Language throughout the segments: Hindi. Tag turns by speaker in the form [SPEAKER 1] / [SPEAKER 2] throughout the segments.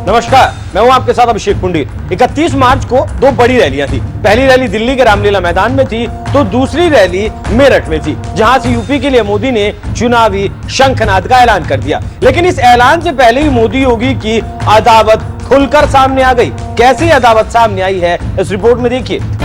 [SPEAKER 1] नमस्कार, मैं हूं आपके साथ अभिषेक पुंडी। 31 मार्च को दो बड़ी रैलियां थी। पहली रैली दिल्ली के रामलीला मैदान में थी तो दूसरी रैली मेरठ में थी, जहां से यूपी के लिए मोदी ने चुनावी शंखनाद का ऐलान कर दिया। लेकिन इस ऐलान से पहले ही मोदी योगी की अदावत खुलकर सामने आ गई। कैसी अदावत सामने आई है इस रिपोर्ट में देखिए।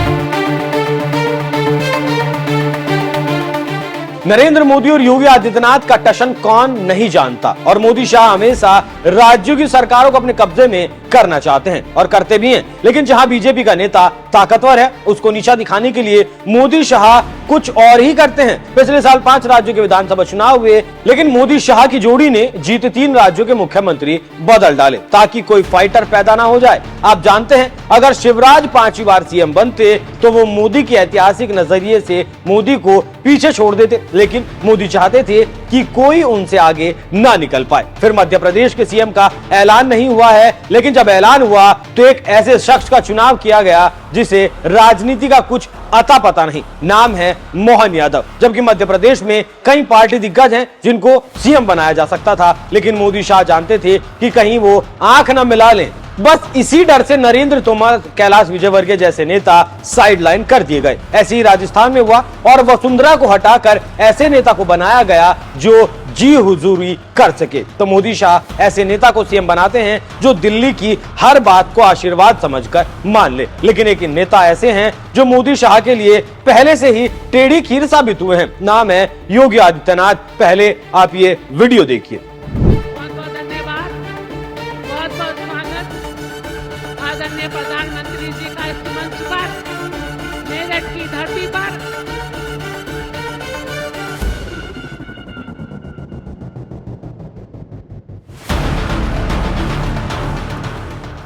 [SPEAKER 1] नरेंद्र मोदी और योगी आदित्यनाथ का टशन कौन नहीं जानता, और मोदी शाह हमेशा राज्यों की सरकारों को अपने कब्जे में करना चाहते हैं और करते भी हैं। लेकिन जहां बीजेपी का नेता ताकतवर है, उसको नीचा दिखाने के लिए मोदी शाह कुछ और ही करते हैं। पिछले साल 5 राज्यों के विधानसभा चुनाव हुए, लेकिन मोदी शाह की जोड़ी ने जीते 3 राज्यों के मुख्यमंत्री बदल डाले ताकि कोई फाइटर पैदा ना हो जाए। आप जानते हैं, अगर शिवराज 5वीं बार सीएम बनते तो वो मोदी के ऐतिहासिक नजरिए से मोदी को पीछे छोड़ देते, लेकिन मोदी चाहते थे कि कोई उनसे आगे ना निकल पाए। फिर मध्य प्रदेश के सीएम का ऐलान नहीं हुआ है, लेकिन जब ऐलान हुआ तो एक ऐसे शख्स का चुनाव किया गया जिसे राजनीति का कुछ अता पता नहीं। नाम है मोहन यादव। जबकि मध्य प्रदेश में कई पार्टी दिग्गज हैं जिनको सीएम बनाया जा सकता था, लेकिन मोदी शाह जानते थे कि कहीं वो आंख न मिला लें। बस इसी डर से नरेंद्र तोमर, कैलाश विजयवर्गीय जैसे नेता साइडलाइन कर दिए गए। ऐसे ही राजस्थान में हुआ और वसुंधरा को हटाकर ऐसे नेता को बनाया गया जो जी हुजूरी कर सके। तो मोदी शाह ऐसे नेता को सीएम बनाते हैं जो दिल्ली की हर बात को आशीर्वाद समझकर मान ले। लेकिन एक नेता ऐसे हैं जो मोदी शाह के लिए पहले से ही टेढ़ी खीर साबित हुए हैं। नाम है योगी आदित्यनाथ। पहले आप ये वीडियो देखिए।
[SPEAKER 2] आदरणीय प्रधानमंत्री जी का इस मंच पर, मेरठ की धरती पर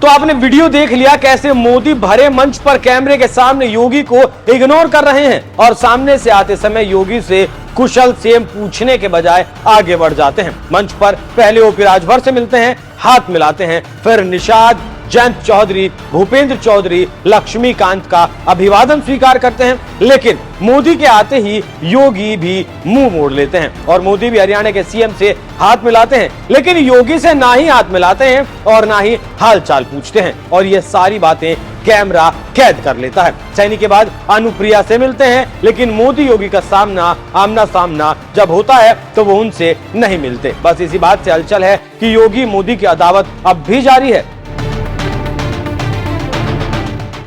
[SPEAKER 1] तो आपने वीडियो देख लिया कैसे मोदी भरे मंच पर कैमरे के सामने योगी को इग्नोर कर रहे हैं और सामने से आते समय योगी से कुशल सेम पूछने के बजाय आगे बढ़ जाते हैं। मंच पर पहले ओपी राजभर से मिलते हैं, हाथ मिलाते हैं, फिर निषाद, जयंत चौधरी, भूपेंद्र चौधरी, लक्ष्मीकांत का अभिवादन स्वीकार करते हैं। लेकिन मोदी के आते ही योगी भी मुंह मोड़ लेते हैं और मोदी भी हरियाणा के सीएम से हाथ मिलाते हैं, लेकिन योगी से ना ही हाथ मिलाते हैं और ना ही हालचाल पूछते हैं, और ये सारी बातें कैमरा कैद कर लेता है। सैनी के बाद अनुप्रिया से मिलते हैं, लेकिन मोदी योगी का आमना सामना जब होता है तो वो उनसे नहीं मिलते। बस इसी बात से हलचल है कि योगी मोदी की अदावत अब भी जारी है।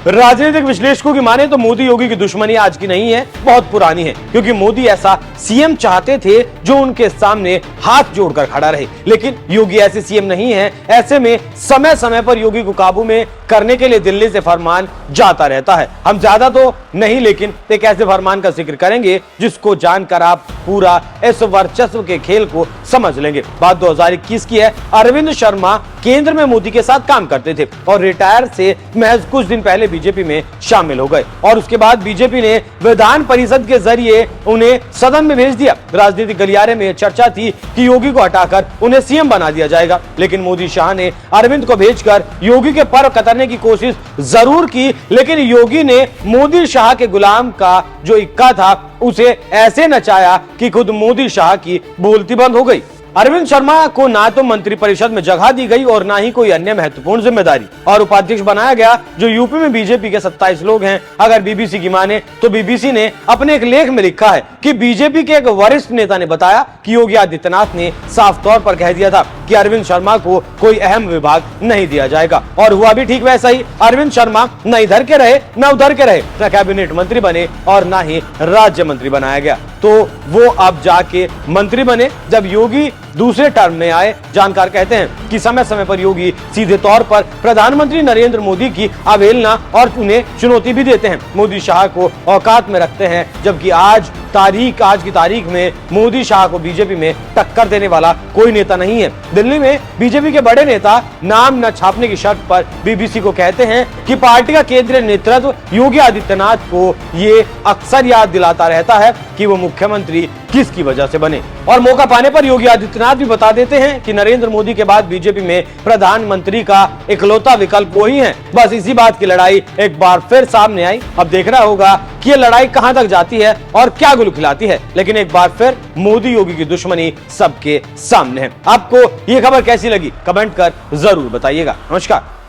[SPEAKER 1] राजनीतिक विश्लेषकों की माने तो मोदी योगी की दुश्मनी आज की नहीं है, बहुत पुरानी है, क्योंकि मोदी ऐसा सीएम चाहते थे जो उनके सामने हाथ जोड़कर खड़ा रहे। लेकिन योगी ऐसे सीएम नहीं है। ऐसे में समय समय पर योगी को काबू में करने के लिए दिल्ली से फरमान जाता रहता है। हम ज्यादा तो नहीं, लेकिन एक ऐसे फरमान का जिक्र करेंगे जिसको जानकर आप पूरा इस वर्चस्व के खेल को समझ लेंगे। बात 2021 की है। अरविंद शर्मा केंद्र में मोदी के साथ काम करते थे और रिटायर से महज कुछ दिन पहले बीजेपी में शामिल हो गए, और उसके बाद बीजेपी ने विधान परिषद के जरिए उन्हें सदन में भेज दिया। राजनीतिक गलियारे में चर्चा थी कि योगी को हटाकर उन्हें सीएम बना दिया जाएगा, लेकिन मोदी शाह ने अरविंद को भेजकर योगी के पर कतरने की कोशिश जरूर की, लेकिन योगी ने मोदी शाह के गुलाम का जो इक्का था उसे ऐसे नचाया कि खुद मोदी शाह की बोलती बंद हो गई। अरविंद शर्मा को ना तो मंत्रिपरिषद में जगह दी गई और ना ही कोई अन्य महत्वपूर्ण जिम्मेदारी, और उपाध्यक्ष बनाया गया जो यूपी में बीजेपी के 27 लोग हैं। अगर बीबीसी की माने तो बीबीसी ने अपने एक लेख में लिखा है कि बीजेपी के एक वरिष्ठ नेता ने बताया कि योगी आदित्यनाथ ने साफ तौर पर कह दिया था कि अरविंद शर्मा को कोई अहम विभाग नहीं दिया जाएगा, और हुआ भी ठीक वैसा ही। अरविंद शर्मा न इधर के रहे न उधर के रहे, न कैबिनेट मंत्री बने और न ही राज्य मंत्री बनाया गया। तो वो अब जाके मंत्री बने जब योगी दूसरे टर्म में आए। जानकार कहते हैं कि समय समय पर योगी सीधे तौर पर प्रधानमंत्री नरेंद्र मोदी की अवहेलना और उन्हें चुनौती भी देते हैं, मोदी शाह को औकात में रखते हैं। जबकि आज की तारीख में मोदी शाह को बीजेपी में टक्कर देने वाला कोई नेता नहीं है। दिल्ली में बीजेपी के बड़े नेता नाम न छापने की शर्त पर बीबीसी को कहते हैं कि पार्टी का केंद्रीय नेतृत्व योगी आदित्यनाथ को ये अक्सर याद दिलाता रहता है कि वो मुख्यमंत्री किसकी वजह से बने। और मौका पाने पर योगी आदित्यनाथ भी बता देते हैं कि नरेंद्र मोदी के बाद बीजेपी में प्रधानमंत्री का इकलौता विकल्प वही है। बस इसी बात की लड़ाई एक बार फिर सामने आई। अब देखना होगा कि ये लड़ाई कहां तक जाती है और क्या गुल खिलाती है। लेकिन एक बार फिर मोदी योगी की दुश्मनी सबके सामने है। आपको ये खबर कैसी लगी कमेंट कर जरूर बताइएगा। नमस्कार।